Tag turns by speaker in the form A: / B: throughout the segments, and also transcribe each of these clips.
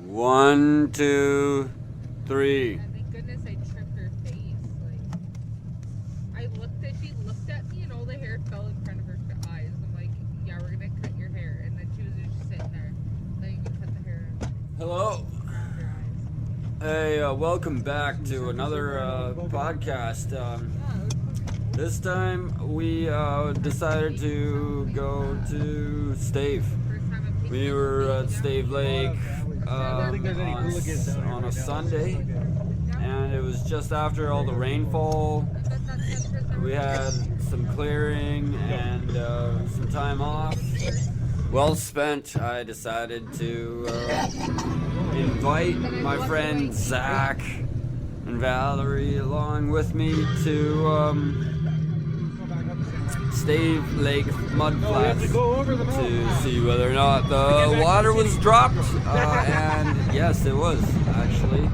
A: 1, 2, 3.
B: Thank goodness I tripped her face. She looked at me and all the hair fell in front of her eyes. I'm like, yeah, we're gonna cut your hair. And then she was just sitting there, letting me cut the hair.
A: Hello. Hey, welcome back to another podcast. This time we decided to go to Stave. We were at Stave Lake on a Sunday, and it was just after all the rainfall. We had some clearing and some time off. Well spent. I decided to invite my friend Zach and Valerie along with me to Stave Lake mudflats to see whether or not the water was dropped, and yes, it was actually.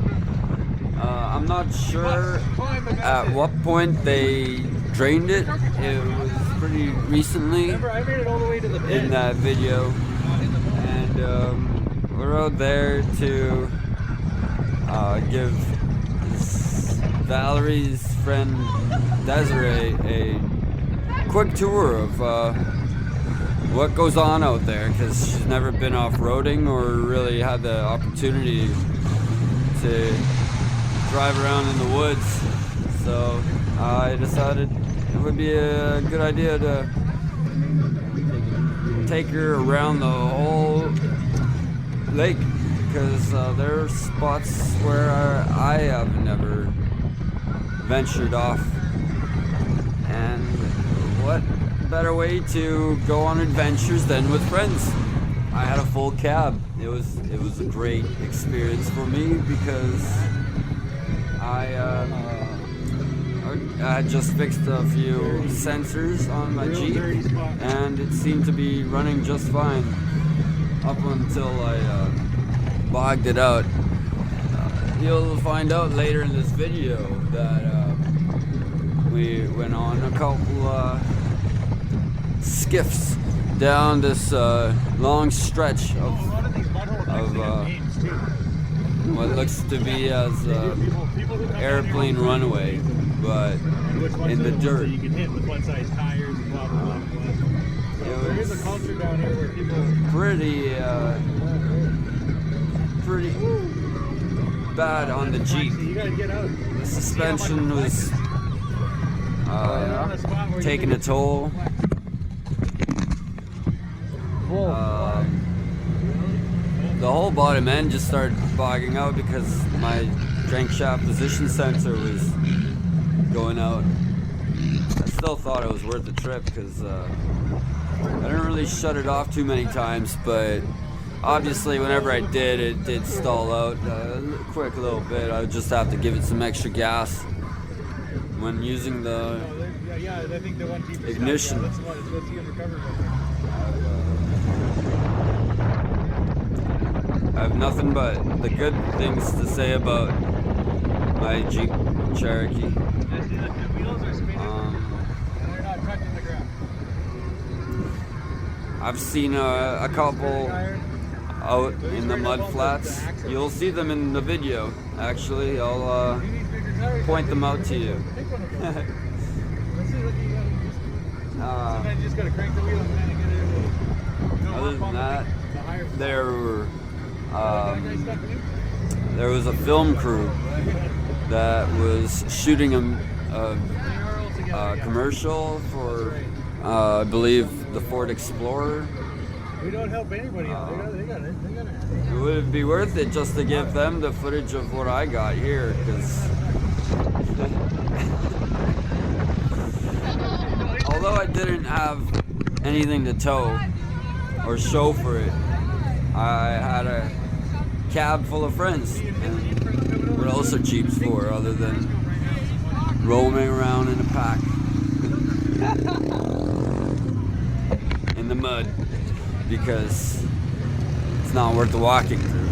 A: I'm not sure at what point they drained it. It was pretty recently in that video, and we're out there to give Valerie's friend Desiree a quick tour of what goes on out there, because she's never been off-roading or really had the opportunity to drive around in the woods. So I decided it would be a good idea to take her around the whole lake, because there are spots where I have never ventured off, and what better way to go on adventures than with friends. I had a full cab. It was a great experience for me because I had just fixed a few sensors on my Jeep, and it seemed to be running just fine up until I bogged it out. You'll find out later in this video that we went on a couple skiffs down this long stretch of what looks to be as airplane runway, but in the dirt. It was pretty bad on the Jeep. The suspension was taking a toll. The whole bottom end just started bogging out because my crankshaft position sensor was going out. I still thought it was worth the trip because I didn't really shut it off too many times, but obviously whenever I did, it did stall out a quick little bit. I would just have to give it some extra gas when using the ignition. I have nothing but the good things to say about my Jeep Cherokee. I've seen a couple out in the mud flats. You'll see them in the video, actually. I'll point them out to you. Other than that, there was a film crew that was shooting a commercial for I believe the Ford Explorer.
C: We don't help anybody out. They got it.
A: It would be worth it just to give them the footage of what I got here, because although I didn't have anything to tow or show for it, I had a cab full of friends. And what else are Jeeps for other than roaming around in a pack in the mud, because it's not worth the walking through.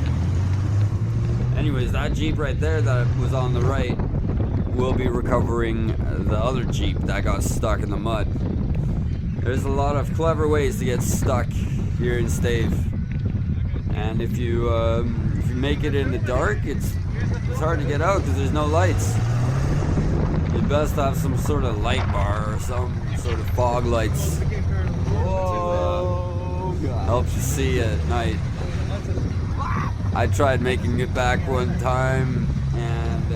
A: Anyways, that Jeep right there that was on the right will be recovering the other Jeep that got stuck in the mud. There's a lot of clever ways to get stuck here in Stave, and if you you make it in the dark, it's hard to get out because there's no lights. You best have some sort of light bar or some sort of fog lights to help you see at night. I tried making it back one time, and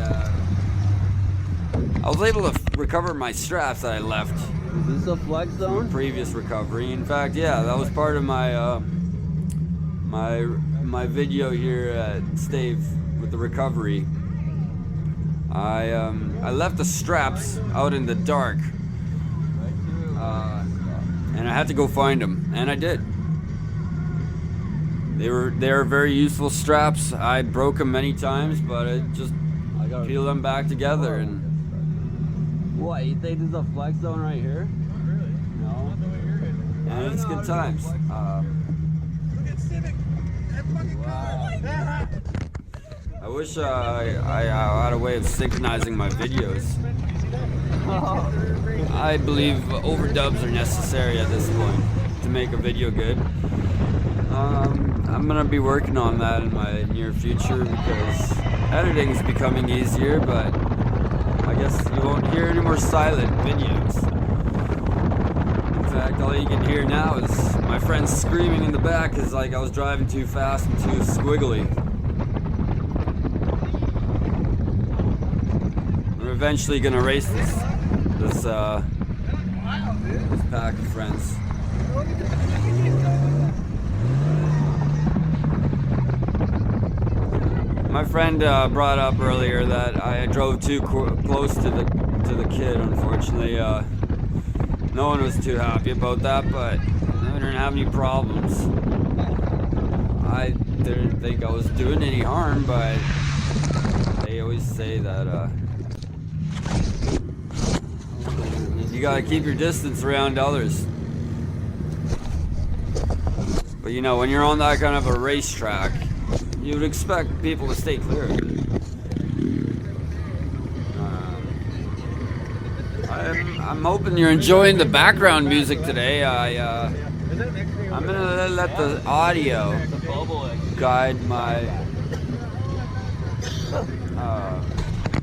A: I was able to recover my straps that I left.
D: Is this a flex zone?
A: Previous recovery. In fact, yeah, that was part of my my video here at Stave with the recovery. I left the straps out in the dark, and I had to go find them, and I did. They were very useful straps. I broke them many times, but I got peel them back together. And
D: What, you think there's a flex zone right here?
A: no, and it's good times. I wish I had a way of synchronizing my videos. I believe overdubs are necessary at this point to make a video good. I'm gonna be working on that in my near future because editing is becoming easier, but I guess you won't hear any more silent videos. In fact, all you can hear now is my friends screaming in the back because like I was driving too fast and too squiggly. We're eventually gonna race this pack of friends. My friend brought up earlier that I drove too close to the kid. Unfortunately, no one was too happy about that, but I didn't have any problems. I didn't think I was doing any harm, but they always say that you gotta keep your distance around others. But you know, when you're on that kind of a racetrack, you would expect people to stay clear. I'm hoping you're enjoying the background music today. I'm gonna let the audio guide my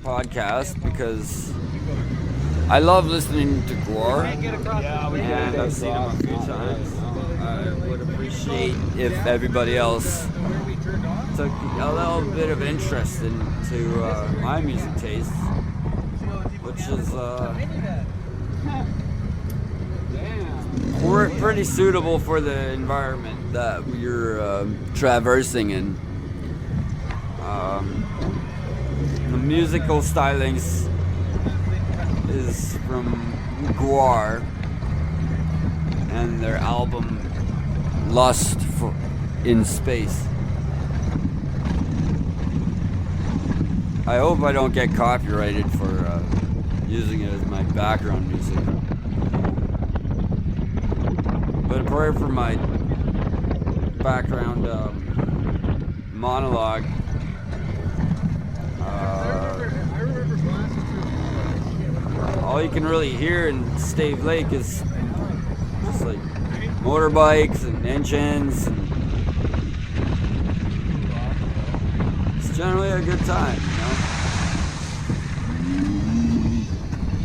A: podcast because I love listening to Gwar, and I've seen him a few times. I would appreciate if everybody else took a little bit of interest into my music tastes, which is pretty suitable for the environment that we're traversing in. The musical stylings is from Gwar and their album Lust in Space. I hope I don't get copyrighted for using it as my background music. But a prayer for my background monologue. All you can really hear in Stave Lake is just like motorbikes and engines, and it's generally a good time, you know?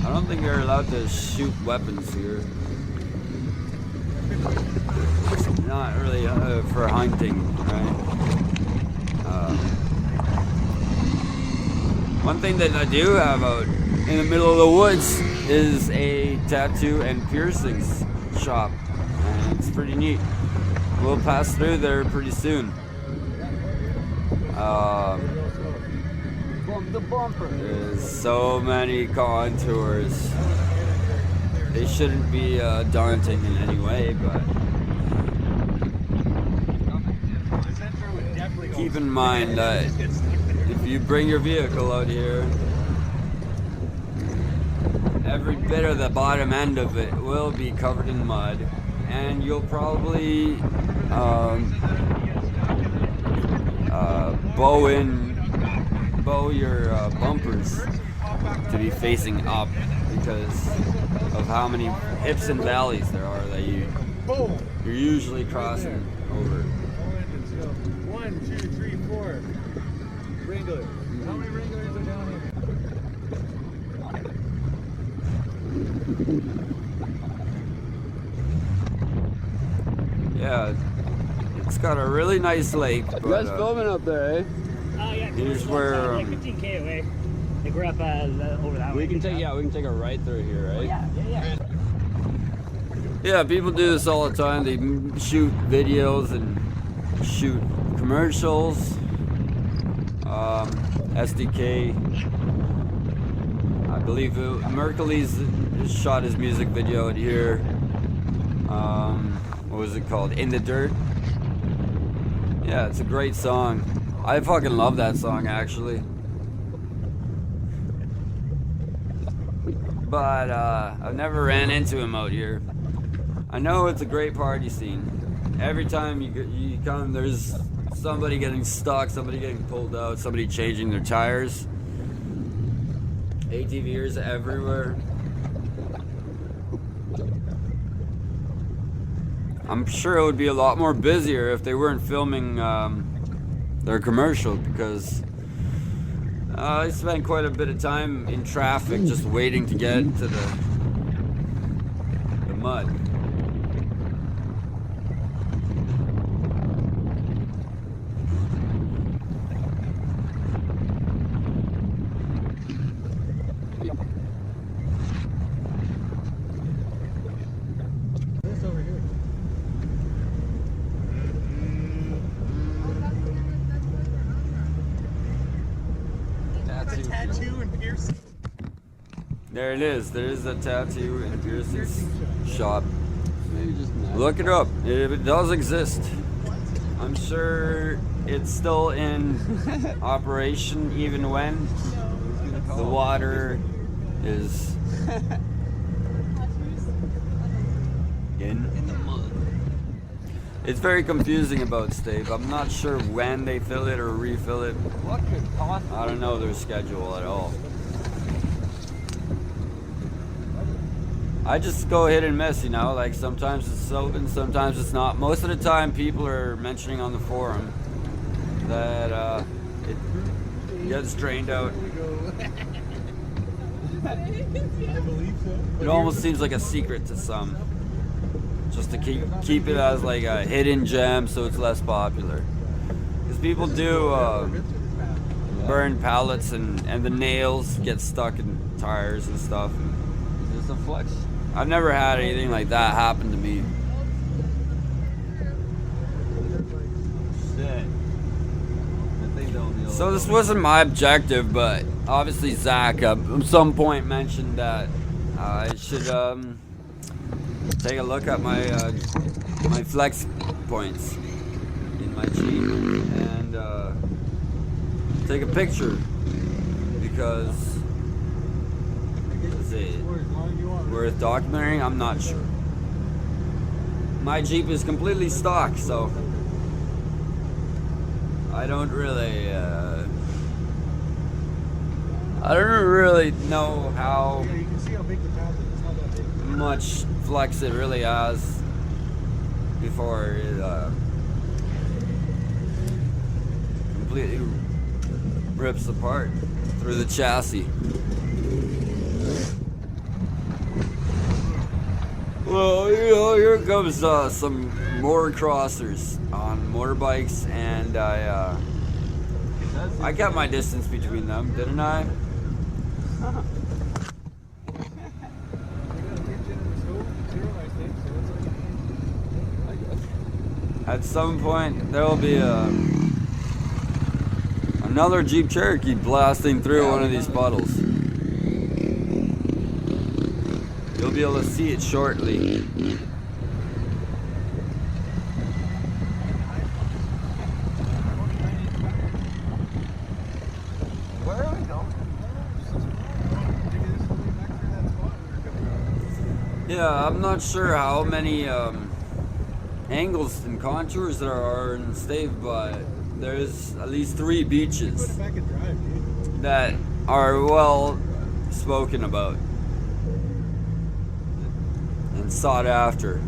A: I don't think you're allowed to shoot weapons here. It's not really for hunting, right? One thing that I do have out in the middle of the woods is a tattoo and piercings shop, and it's pretty neat. We'll pass through there pretty soon. There's so many contours. They shouldn't be daunting in any way, but keep in mind that if you bring your vehicle out here, every bit of the bottom end of it will be covered in mud, and you'll probably bow your bumpers to be facing up because of how many hips and valleys there are that you're usually crossing over.
C: 1, 2, 3, 4.
A: got a really nice lake.
D: You
A: But,
D: guys filming up there, eh?
E: Yeah,
A: Here's
E: we're
A: where,
E: like 15K away. Like we're up over that way.
D: We can take a right through here, right?
E: Yeah.
A: yeah, people do this all the time. They shoot videos and shoot commercials. SDK, I believe Merkley's shot his music video out here. What was it called? In the Dirt. Yeah, it's a great song. I fucking love that song, actually. But I've never ran into him out here. I know it's a great party scene. Every time you come, there's somebody getting stuck, somebody getting pulled out, somebody changing their tires. ATVers everywhere. I'm sure it would be a lot more busier if they weren't filming their commercial, because I spent quite a bit of time in traffic just waiting to get to the mud.
C: This over here. Tattoo and piercing.
A: There it is. There is a tattoo and piercing shop.
D: Maybe just not.
A: Look it up. It does exist. I'm sure it's still in operation even when the water is in the mud. It's very confusing about Stave. I'm not sure when they fill it or refill it.
D: What could possibly?
A: I don't know their schedule at all. I just go hit and miss, you know, like sometimes it's open, sometimes it's not. Most of the time people are mentioning on the forum that it gets drained out.
C: I believe so.
A: It almost seems like a secret to some, just to keep it as like a hidden gem so it's less popular. Because people do burn pallets and the nails get stuck in tires and stuff.
D: Is this a flex?
A: I've never had anything like that happen to me.
D: Shit. I think they'll be
A: So this wasn't my objective, but obviously Zach at some point mentioned that I should take a look at my my flex points in my Jeep and take a picture, because is it worth documenting? I'm not sure. My Jeep is completely stock, so I don't really know how
C: Yeah, you can see how big the path is. It's not that big.
A: much flex it really has before it completely rips apart through the chassis. Well, you know, here comes some more crossers on motorbikes, and I kept my distance between them, didn't I? At some point, there will be another Jeep Cherokee blasting through one of these puddles. You'll be able to see it shortly.
D: Where are we going?
A: Yeah, I'm not sure how many angles and contours there are in Stave, but there's at least 3 beaches
C: Put it back and drive, dude.
A: that are well spoken about and sought after,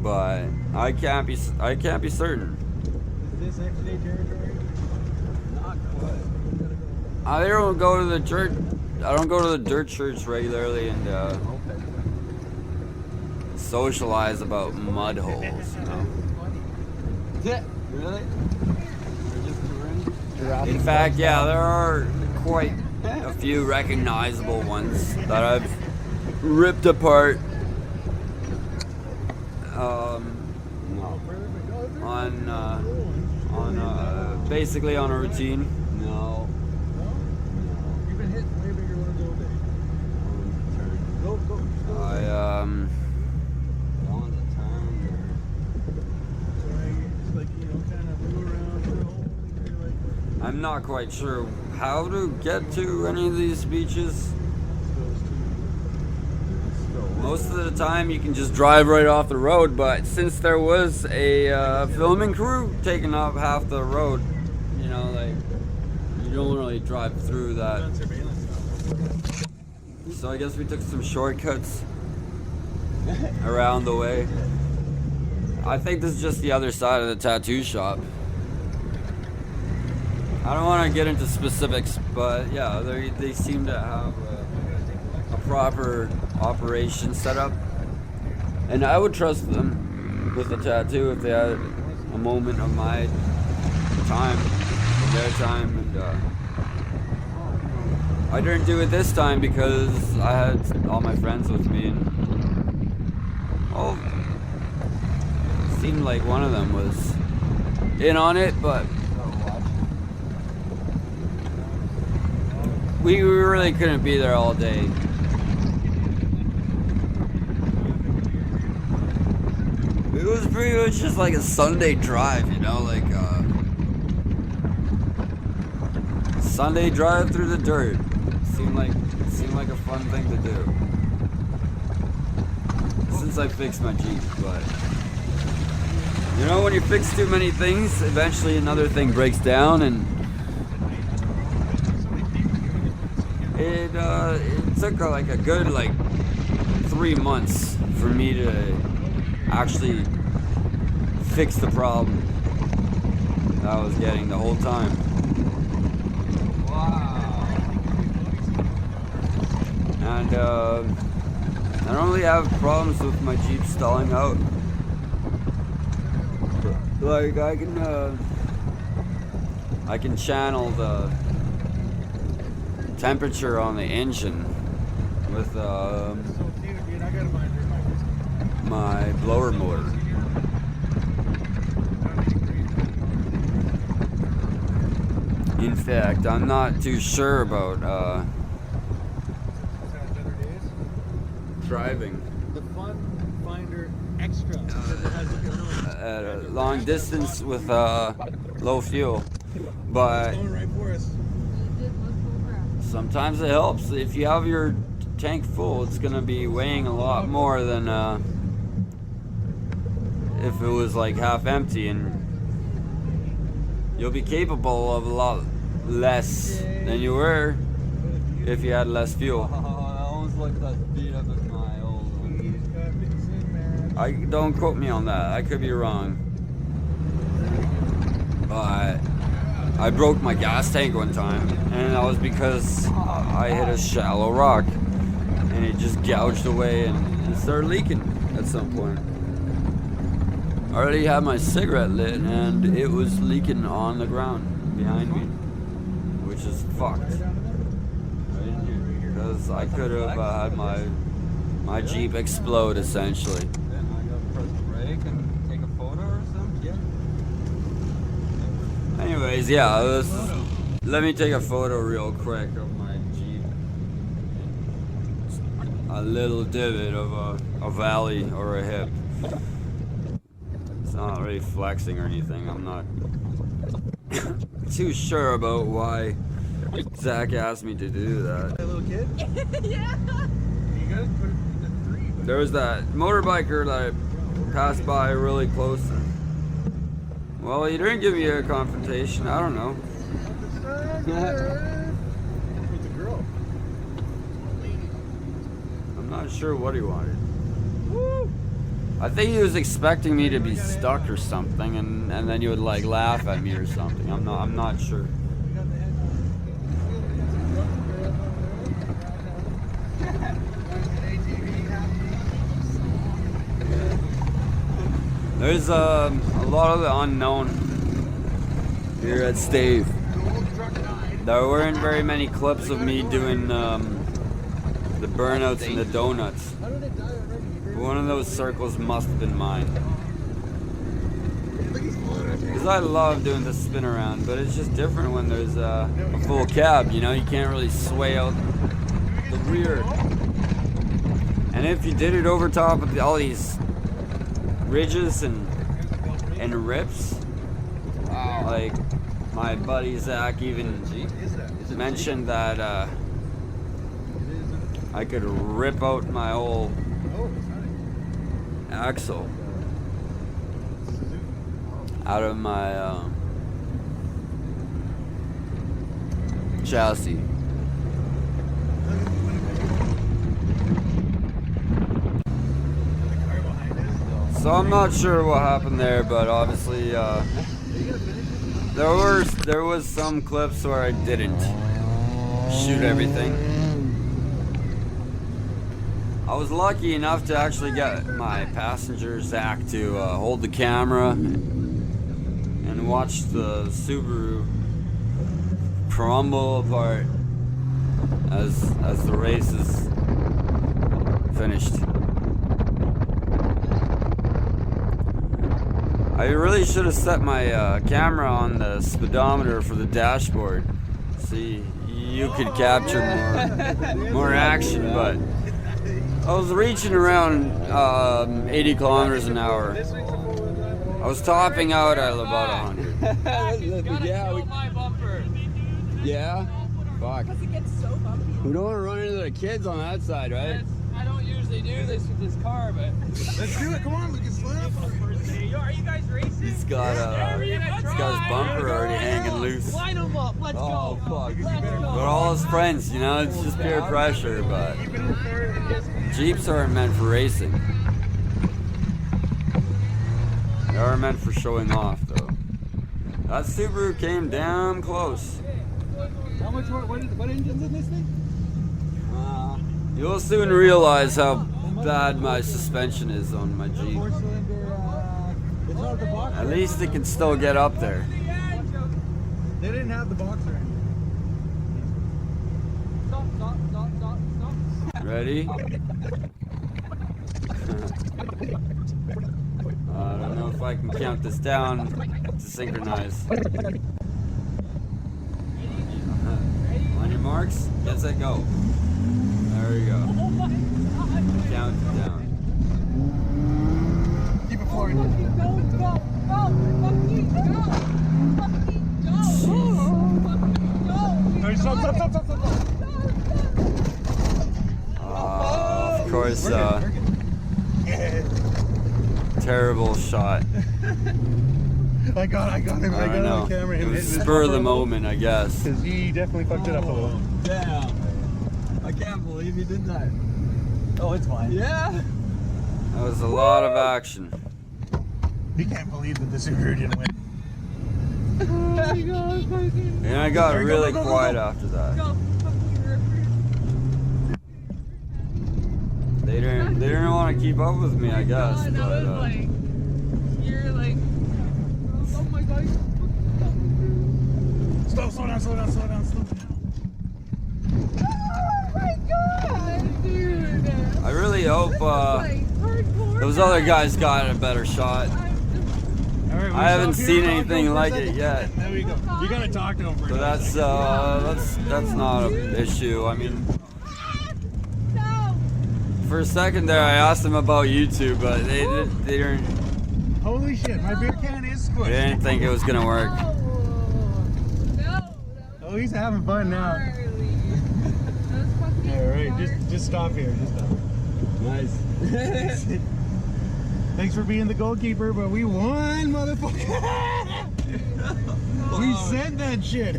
A: but I can't be certain.
C: Is this XJ territory?
D: Not quite.
A: I don't go to the church. I don't go to the dirt church regularly and
D: Okay.
A: socialize about mud holes, you know.
D: Really? We're just touring?
A: In fact, yeah, there are quite a few recognizable ones that I've ripped apart.
D: No.
A: Basically on a routine.
D: No.
C: You've been hitting way bigger ones all day. Go.
A: I
D: That one's a turn.
C: It's like, kind of move around, you're like,
A: I'm not quite sure how to get to any of these beaches. Most of the time you can just drive right off the road, but since there was a filming crew taking up half the road, like, you don't really drive through that. So I guess we took some shortcuts around the way. I think this is just the other side of the tattoo shop. I don't want to get into specifics, but yeah, they seem to have a proper operation set up, and I would trust them with a tattoo if they had a moment of my time, of their time, and I didn't do it this time because I had all my friends with me, and it seemed like one of them was in on it, but we really couldn't be there all day. It was pretty much just like a Sunday drive, like Sunday drive through the dirt. Seemed like a fun thing to do. Since I fixed my Jeep, but when you fix too many things, eventually another thing breaks down, and it took like a good 3 months for me to actually fix the problem that I was getting the whole time.
D: Wow.
A: And I don't really have problems with my Jeep stalling out. Like I can channel the temperature on the engine with my blower motor. In fact, I'm not too sure about driving
C: the Fun Finder Extra.
A: at a long distance with low fuel, but
C: Going right for us.
A: sometimes it helps. If you have your tank full, it's gonna be weighing a lot more than if it was like half empty, and you'll be capable of a lot less than you were if you had less fuel.
D: I almost looked at the speed up of my old one.
A: Don't quote me on that. I could be wrong. But I broke my gas tank one time, and that was because I hit a shallow rock, and it just gouged away and it started leaking at some point. I already had my cigarette lit, and it was leaking on the ground behind me, which is fucked. Because I could have had my Jeep explode essentially.
D: Then I gotta press brake and take a photo or something? Yeah.
A: Anyways, yeah, let me take a photo real quick of my Jeep. A little divot of a valley or a hip. It's not really flexing or anything. I'm not too sure about why Zach asked me to do that.
C: That little kid?
B: Yeah.
C: You gotta put it in the 3.
A: There was that motorbiker that I passed by really close. Well, he didn't give me a confrontation. I don't know.
C: With the girl.
A: I'm not sure what he wanted. I think he was expecting me to be stuck or something, and then he would laugh at me or something. I'm not sure. There's a lot of the unknown here at Stave. There weren't very many clips of me doing the burnouts and the donuts. One of those circles must have been mine. Because I love doing the spin around, but it's just different when there's a full cab, you know? You can't really sway out the rear. And if you did it over top of all these ridges and rips, like my buddy Zach even mentioned that I could rip out my whole axle out of my chassis. So I'm not sure what happened there, but obviously there was some clips where I didn't shoot everything. I was lucky enough to actually get my passenger Zach to hold the camera and watch the Subaru crumble apart as the race is finished. I really should have set my camera on the speedometer for the dashboard. See, you could capture more action, but I was reaching around 80 kilometers an hour. I was topping out at about 100.
D: Yeah? Fuck.
B: Because it gets so bumpy.
D: We don't want to run into the kids on that side, right?
E: I don't usually do this with this car, but
C: Let's do it. Come on, we can slap.
E: are you guys racing?
A: He's got his bumper already hanging loose.
E: Line them up. Let's
A: Oh
E: go.
A: fuck!
E: Let's go.
A: But all his friends, you know, it's just peer pressure. But Jeeps aren't meant for racing. They are meant for showing off, though. That Subaru came damn close.
C: How much more? What engine's in this thing?
A: You'll soon realize how bad my suspension is on my Jeep.
C: 4-cylinder. It's not the boxer.
A: At least it can still get up there.
C: They didn't have the boxer in.
A: Ready? I don't know if I can count this down to synchronize. On your marks, get set, go. There you go. Count it down.
C: Keep it forward. Alright, stop.
A: Of course, terrible shot.
C: I got him. I got him on camera.
A: It was spur of the moment, I guess.
C: Because he definitely fucked it up a little.
D: Damn. I can't believe you did that.
C: Oh, it's fine.
D: Yeah?
A: That was a lot of action.
C: He can't believe that the Subaru didn't win.
A: And I got really quiet after that. They didn't want to keep up with me, I guess.
B: God, I was like, you're like, oh my god.
C: Slow down.
B: Oh my god, dude.
A: I really hope those other guys got a better shot.
C: Alright,
A: I haven't seen anything like it yet.
C: There we go. You gotta talk to him for
A: So that's not an issue. I mean,
B: No.
A: for a second there, I asked them about YouTube, but they didn't.
C: Holy shit, my beer can is
A: They
C: squished.
A: didn't think it was gonna work.
B: No.
C: Oh, he's having fun now. Alright, just stop here. Just stop.
D: Nice.
C: Thanks for being the goalkeeper, but we won, motherfucker. We sent that shit.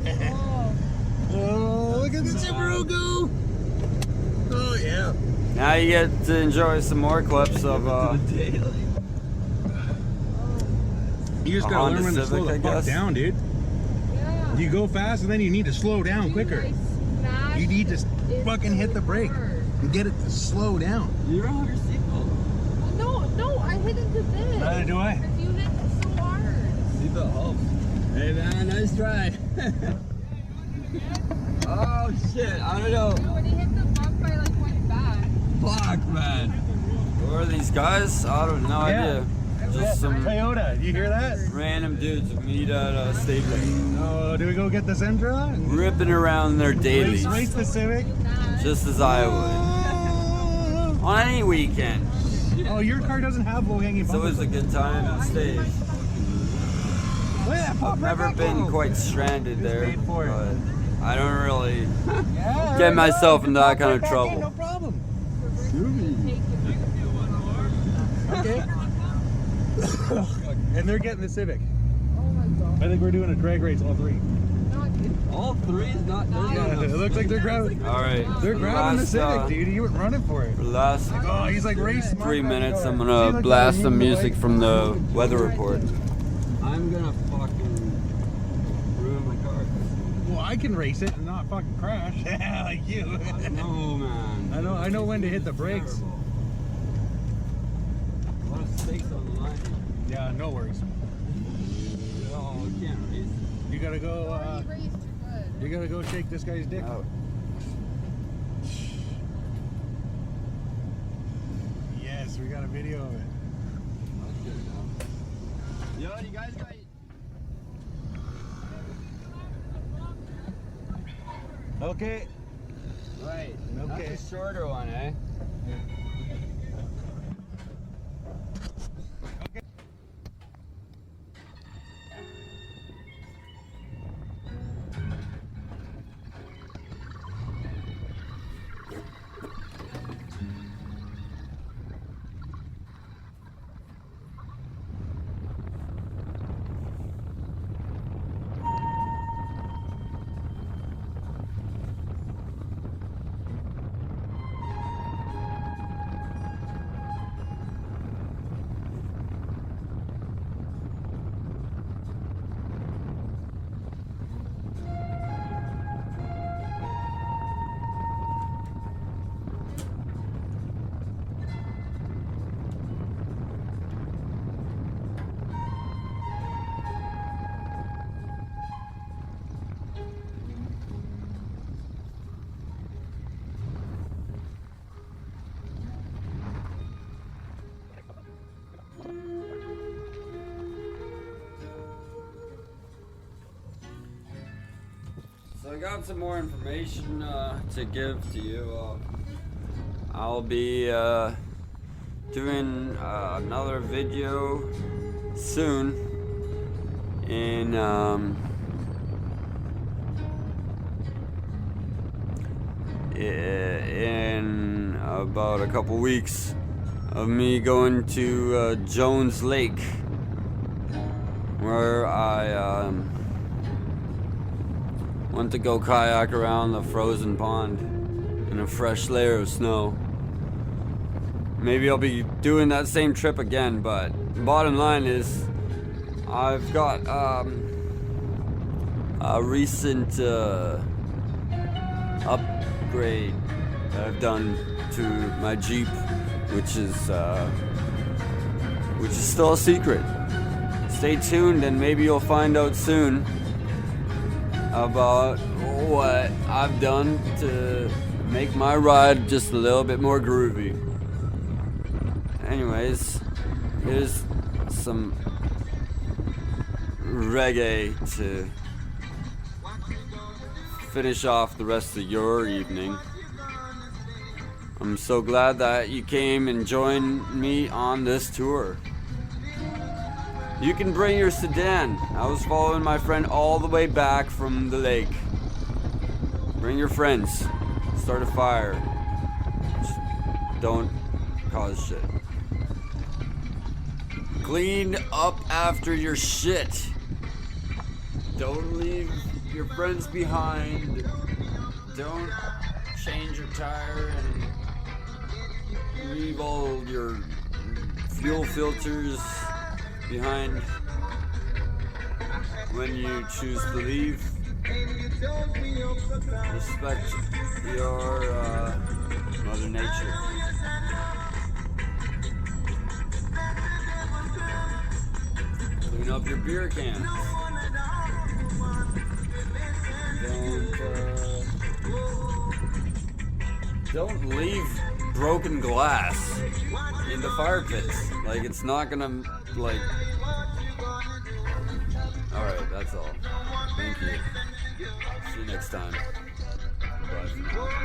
C: Oh, look at the Subaru go. Oh, yeah.
A: Now you get to enjoy some more clips of
C: You just
A: A
C: gotta
A: Honda
C: learn when to slow
A: Civic,
C: the
A: I
C: fuck
A: guess.
C: down, dude.
B: Yeah.
C: You go fast and then you need to slow down quicker. You need to fucking hit the brake and get it to slow down.
D: You don't have your seatbelt.
B: No, I hit into this.
C: Do I?
B: Because you hit it so hard.
D: Seatbelt helps. Hey man, nice try. Oh shit, I don't know.
B: When he hit the bump, I like went back.
D: Fuck man.
A: Who are these guys? I don't know idea. Just some
C: Toyota, you hear that?
A: random dudes that meet at Stave Lake,
C: Oh, do we go get the Sentra? And
A: ripping around their dailies,
C: race the Civic?
A: just as I would on any weekend.
C: Oh, your car doesn't have low-hanging
A: It's
C: bumpers.
A: always a good time at Stave.
C: Look at that pop right
A: Never
C: back
A: been
C: home.
A: quite stranded
C: Who's
A: there,
C: paid for it?
A: but I don't really
C: Yeah,
A: get
C: right
A: myself
C: on.
A: into that kind of
C: Back in,
A: trouble.
C: No problem.
B: Take it.
C: Okay. And they're getting the Civic.
B: Oh my god.
C: I think we're doing a drag race, all three.
B: Not good.
D: All three is not.
C: Yeah, it looks like they're grabbing.
A: All right,
C: They're
A: for the
C: grabbing the
A: last,
C: Civic, dude. You were running for it.
A: For the last
C: Oh, he's like race smart.
A: 3 minutes, I'm
C: See,
A: gonna
C: look,
A: blast
C: he's
A: some
C: moving
A: music
C: away.
A: from the weather report.
D: I'm gonna fucking ruin my car.
C: Well, I can race it and not fucking crash. Like you.
D: No man.
C: I know when to hit the brakes.
D: Terrible. A lot of stakes on the line.
C: Yeah, no worries.
D: Oh, we can't race.
C: You gotta go.
B: Already raced, you're good.
C: You gotta go shake this guy's dick.
A: Oh,
C: Yes, we got a video of it.
D: That's good enough. Yo, you guys got.
C: Okay.
D: Right.
C: Okay.
D: That's a shorter one, eh?
A: so I got some more information to give to you. I'll be doing another video soon in about a couple weeks of me going to Jones Lake, where I went to go kayak around the frozen pond in a fresh layer of snow. Maybe I'll be doing that same trip again, but bottom line is I've got a recent upgrade that I've done to my Jeep, which is still a secret. Stay tuned and maybe you'll find out soon about what I've done to make my ride just a little bit more groovy. Anyways, here's some reggae to finish off the rest of your evening. I'm so glad that you came and joined me on this tour. You can bring your sedan. I was following my friend all the way back from the lake. Bring your friends. Start a fire. Just don't cause shit. Clean up after your shit. Don't leave your friends behind. Don't change your tire and leave all your fuel filters behind when you choose to leave. Respect your Mother Nature. clean up your beer cans. Don't leave broken glass in the fire pits. Like, it's not gonna, like... Alright, that's all. Thank you. See you next time. Bye for now.